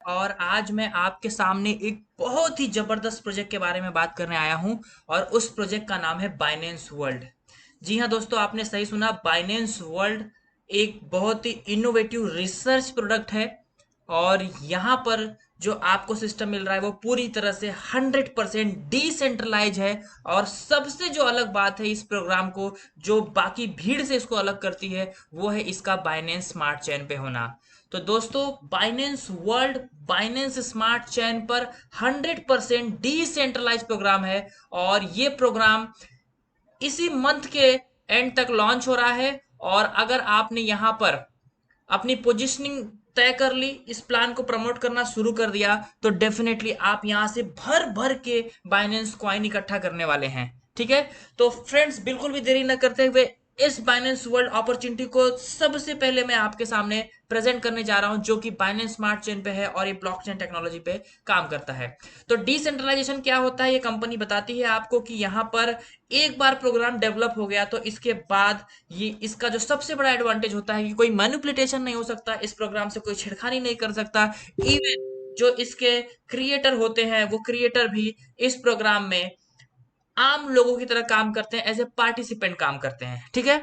और आज मैं आपके सामने एक बहुत ही जबरदस्त प्रोजेक्ट के बारे में बात करने आया हूं। और उस प्रोजेक्ट का नाम है बाइनेंस वर्ल्ड। जी हाँ दोस्तों, आपने सही सुना, बाइनेंस वर्ल्ड एक बहुत ही इनोवेटिव रिसर्च प्रोडक्ट है। और यहाँ पर जो आपको सिस्टम मिल रहा है वो पूरी तरह से 100% डिसेंट्रलाइज है। और सबसे जो अलग बात है इस प्रोग्राम को, जो बाकी भीड़ से इसको अलग करती है, वो है इसका बाइनेंस स्मार्ट चेन पे होना। तो दोस्तों, Binance world Binance smart chain पर 100% डिसेंट्रलाइज प्रोग्राम है। और ये प्रोग्राम इसी मंथ के एंड तक लॉन्च हो रहा है। और अगर आपने यहाँ पर अपनी पोजीशनिंग तय कर ली, इस प्लान को प्रमोट करना शुरू कर दिया, तो डेफिनेटली आप यहां से भर भर के बाइनेंस कॉइन इकट्ठा करने वाले हैं। ठीक है, तो फ्रेंड्स बिल्कुल भी देरी न करते हुए इस बाइनेंस वर्ल्ड अपॉर्चुनिटी को सबसे पहले मैं आपके सामने प्रेजेंट करने जा रहा हूं, जो कि बाइनेंस स्मार्ट चेन पे है और ये ब्लॉकचेन टेक्नोलॉजी पे काम करता है। तो डिसेंट्रलाइजेशन क्या होता है, ये कंपनी बताती है आपको कि यहाँ पर एक बार प्रोग्राम डेवलप हो गया तो इसके बाद ये इसका जो सबसे बड़ा एडवांटेज होता है कि कोई मैनिपुलेशन नहीं हो सकता, इस प्रोग्राम से कोई छेड़खानी नहीं कर सकता। इवन जो इसके क्रिएटर होते हैं, वो क्रिएटर भी इस प्रोग्राम में आम लोगों की तरह काम करते हैं, एज ए पार्टिसिपेंट काम करते हैं। ठीक है,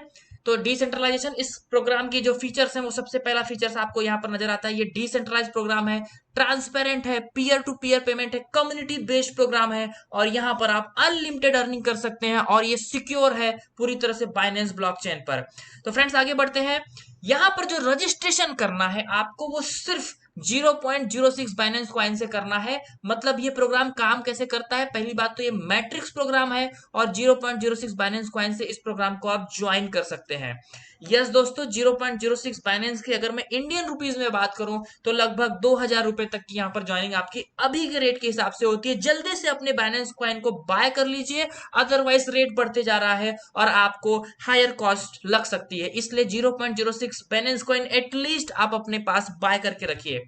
तो डिसेंट्रलाइजेशन इस प्रोग्राम की जो फीचर्स हैं, वो सबसे पहला फीचर्स आपको यहाँ पर नजर आता है। ये डिसेंट्रलाइज प्रोग्राम है, ट्रांसपेरेंट है, पीयर टू पीयर पेमेंट है, कम्युनिटी बेस्ड प्रोग्राम है, और यहाँ पर आप अनलिमिटेड अर्निंग कर सकते हैं, और ये सिक्योर है पूरी तरह से बाइनेंस ब्लॉकचेन पर। तो फ्रेंड्स आगे बढ़ते हैं। यहाँ पर जो रजिस्ट्रेशन करना है आपको, वो सिर्फ 0.06 बाइनेंस कॉइन से करना है। मतलब ये प्रोग्राम काम कैसे करता है, पहली बात तो ये मैट्रिक्स प्रोग्राम है, और 0.06 बाइनेंस कॉइन से इस प्रोग्राम को आप ज्वाइन कर सकते हैं। यस दोस्तों, 0.06 बाइनेंस की अगर मैं इंडियन रुपीज में बात करूं तो लगभग 2000 रुपए तक की यहाँ पर ज्वाइनिंग आपकी अभी के रेट के हिसाब से होती है। जल्दी से अपने बाइनेंस कॉइन को बाय कर लीजिए, अदरवाइज रेट बढ़ते जा रहा है और आपको हायर कॉस्ट लग सकती है। इसलिए 0.06 बाइनेंस कॉइन एटलीस्ट आप अपने पास बाय करके रखिए।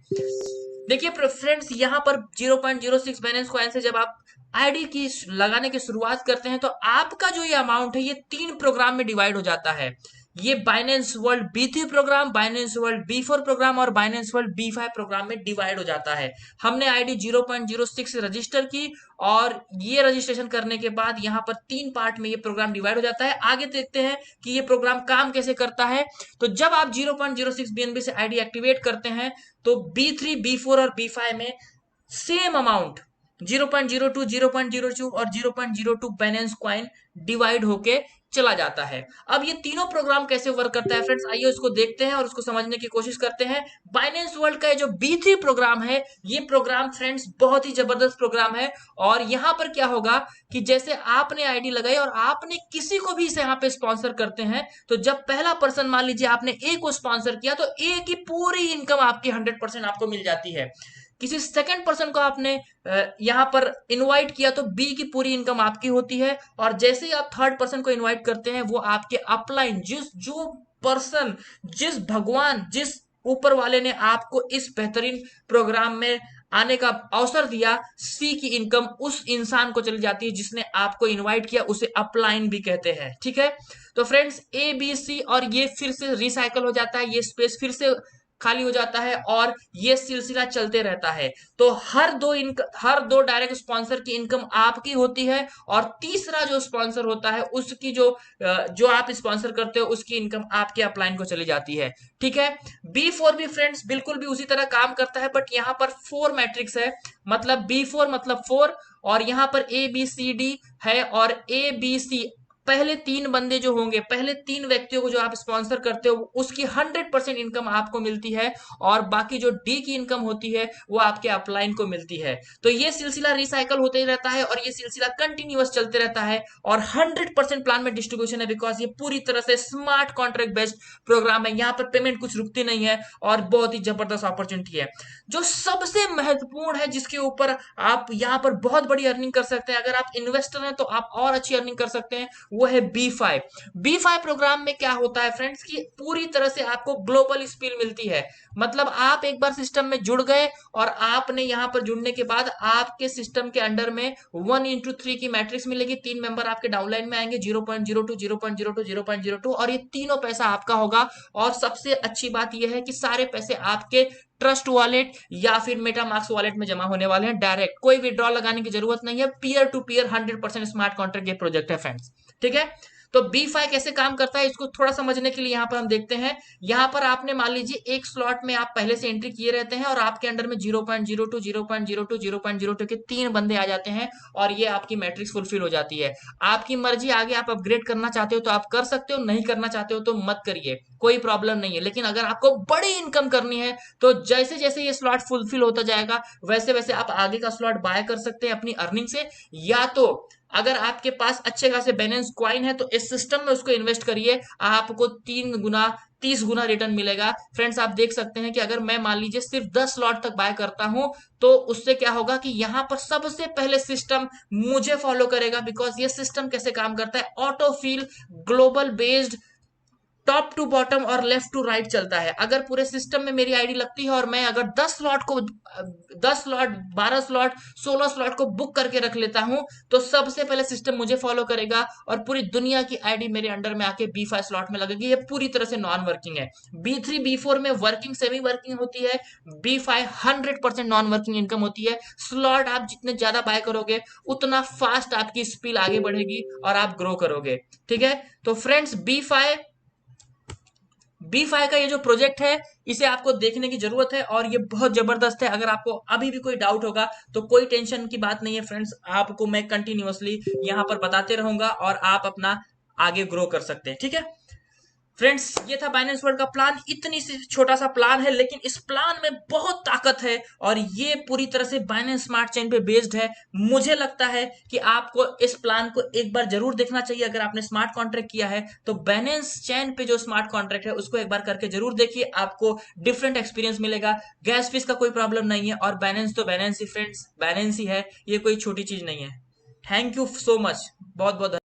देखिए फ्रेंड्स, यहाँ पर 0.06 बैलेंस कॉइन से जब आप आईडी की लगाने की शुरुआत करते हैं, तो आपका जो ये अमाउंट है ये 3 प्रोग्राम में डिवाइड हो जाता है। ये बाइनेंस वर्ल्ड बी3 प्रोग्राम, बाइनेंस वर्ल्ड बी4 प्रोग्राम और बाइनेंस वर्ल्ड बी5 प्रोग्राम में डिवाइड हो जाता है। हमने आईडी 0.06 से रजिस्टर की, और ये रजिस्ट्रेशन करने के बाद यहाँ पर 3 पार्ट में ये प्रोग्राम डिवाइड हो जाता है। आगे देखते हैं कि ये प्रोग्राम काम कैसे करता है। तो जब आप 0.06 बीएनबी से आईडी एक्टिवेट करते हैं, तो बी3 बी4 और बी5 में सेम अमाउंट 0.02 0.02 और 0.02 बैलेंस क्वाइन डिवाइड होके चला जाता है। अब ये तीनों प्रोग्राम कैसे वर्क करता है फ्रेंड्स, आइए उसको देखते हैं और उसको समझने की कोशिश करते हैं। बाइनेंस वर्ल्ड का जो बी3 प्रोग्राम है, ये प्रोग्राम फ्रेंड्स बहुत ही जबरदस्त प्रोग्राम है। और यहाँ पर क्या होगा कि जैसे आपने आईडी लगाई और आपने किसी को भी इसे यहाँ पे स्पॉन्सर करते हैं, तो जब पहला पर्सन, मान लीजिए आपने ए को स्पॉन्सर किया, तो ए की पूरी इनकम आपकी 100% आपको मिल जाती है। किसी सेकंड पर्सन को आपने यहाँ पर इनवाइट किया, तो बी की पूरी इनकम आपकी होती है। और जैसे ही आप थर्ड पर्सन को इनवाइट करते हैं, वो आपके अपलाइन, जो पर्सन, जिस भगवान, जिस ऊपर वाले ने आपको इस बेहतरीन प्रोग्राम में आने का अवसर दिया, सी की इनकम उस इंसान को चली जाती है जिसने आपको इनवाइट किया, उसे अपलाइन भी कहते हैं। ठीक है, तो फ्रेंड्स ए बी सी, और ये फिर से रिसाइकल हो जाता है, ये स्पेस फिर से खाली हो जाता है, और ये सिलसिला चलते रहता है। तो हर दो डायरेक्ट स्पॉन्सर की इनकम आपकी होती है, और तीसरा जो स्पॉन्सर होता है उसकी जो आप स्पॉन्सर करते हो, उसकी इनकम आपके अपलाइन को चली जाती है। ठीक है, बी4 भी फ्रेंड्स बिल्कुल भी उसी तरह काम करता है, बट यहाँ पर 4 मैट्रिक्स है। मतलब बी4 मतलब 4, और यहाँ पर ए बी सी डी है, और ए बी सी पहले 3 बंदे जो होंगे, पहले 3 व्यक्तियों को जो आप स्पॉन्सर करते हो, उसकी 100% इनकम आपको मिलती है, और बाकी जो डी की इनकम होती है वो आपके अपलाइन को मिलती है। तो ये सिलसिला रिसाइकल होते ही रहता है, और ये सिलसिला कंटिन्यूअस चलते रहता है, और 100% प्लान में डिस्ट्रीब्यूशन है, बिकॉज ये पूरी तरह से स्मार्ट कॉन्ट्रैक्ट बेस्ड प्रोग्राम है। यहाँ पर पेमेंट कुछ रुकती नहीं है, और बहुत ही जबरदस्त अपॉर्चुनिटी है। जो सबसे महत्वपूर्ण है, जिसके ऊपर आप यहाँ पर बहुत बड़ी अर्निंग कर सकते हैं, अगर आप इन्वेस्टर हैं तो आप और अच्छी अर्निंग कर सकते हैं, वो है बी5। बी5 प्रोग्राम में क्या होता है फ्रेंड्स कि पूरी तरह से आपको ग्लोबल स्पीड मिलती है। मतलब आप एक बार सिस्टम में जुड़ गए, और आपने यहां पर जुड़ने के बाद आपके सिस्टम के अंडर में 1:3 की मैट्रिक्स मिलेगी। 3 मेंबर आपके डाउनलाइन में आएंगे, 0.02 0.02 0.02, और ये तीनों पैसा आपका होगा। और सबसे अच्छी बात यह है कि सारे पैसे आपके ट्रस्ट वॉलेट या फिर मेटामास्क वॉलेट में जमा होने वाले हैं डायरेक्ट, कोई विड्रॉल लगाने की जरूरत नहीं है, peer to peer 100% smart contract ये प्रोजेक्ट है फ्रेंड्स। ठीक है, तो B5 कैसे काम करता है इसको थोड़ा समझने के लिए यहाँ पर हम देखते हैं। यहाँ पर आपने मान लीजिए एक स्लॉट में आप पहले से एंट्री किए रहते हैं और आपके अंडर में 0.02 0.02 0.02 के 3 बंदे आ जाते हैं और ये आपकी मैट्रिक्स फुलफिल हो जाती है। आपकी मर्जी, आगे आप अपग्रेड करना चाहते हो तो आप कर सकते हो, नहीं करना चाहते हो तो मत करिए, कोई प्रॉब्लम नहीं है। लेकिन अगर आपको बड़ी इनकम करनी है तो जैसे जैसे ये स्लॉट फुलफिल होता जाएगा वैसे वैसे आप आगे का स्लॉट बाय कर सकते हैं अपनी अर्निंग से, या तो अगर आपके पास अच्छे खासे बैलेंस क्वाइन है तो इस सिस्टम में उसको इन्वेस्ट करिए, आपको 3 गुना 30 गुना रिटर्न मिलेगा। फ्रेंड्स आप देख सकते हैं कि अगर मैं मान लीजिए सिर्फ 10 लॉट तक बाय करता हूं तो उससे क्या होगा कि यहां पर सबसे पहले सिस्टम मुझे फॉलो करेगा, बिकॉज ये सिस्टम कैसे काम करता है, auto fill global based top to bottom और लेफ्ट टू राइट चलता है। अगर पूरे सिस्टम में मेरी आईडी लगती है और मैं अगर 10 स्लॉट 12 स्लॉट 16 स्लॉट को बुक करके रख लेता हूं तो सबसे पहले सिस्टम मुझे फॉलो करेगा और पूरी दुनिया की आईडी मेरे अंडर में आके B5 स्लॉट में लगेगी। ये पूरी तरह से नॉन वर्किंग है। B3 B4 में वर्किंग सेमी वर्किंग होती है, B5 100% नॉन वर्किंग इनकम होती है। स्लॉट आप जितने ज्यादा बाय करोगे उतना फास्ट आपकी स्पीड आगे बढ़ेगी और आप ग्रो करोगे। ठीक है, तो फ्रेंड्स B5 का ये जो प्रोजेक्ट है इसे आपको देखने की जरूरत है और ये बहुत जबरदस्त है। अगर आपको अभी भी कोई डाउट होगा तो कोई टेंशन की बात नहीं है फ्रेंड्स, आपको मैं कंटिन्यूअसली यहाँ पर बताते रहूंगा और आप अपना आगे ग्रो कर सकते हैं। ठीक है फ्रेंड्स, ये था बाइनेंस वर्ल्ड का प्लान। इतनी सी छोटा सा प्लान है लेकिन इस प्लान में बहुत ताकत है और ये पूरी तरह से बाइनेंस स्मार्ट चेन पे बेस्ड है। मुझे लगता है कि आपको इस प्लान को एक बार जरूर देखना चाहिए। अगर आपने स्मार्ट कॉन्ट्रैक्ट किया है तो बाइनेंस चेन पे जो स्मार्ट कॉन्ट्रैक्ट है उसको एक बार करके जरूर देखिए, आपको डिफरेंट एक्सपीरियंस मिलेगा। गैस फीस का कोई प्रॉब्लम नहीं है और बाइनेंस तो बाइनेंस ही फ्रेंड्स, बाइनेंस ही है, ये कोई छोटी चीज नहीं है। थैंक यू सो मच, बहुत बहुत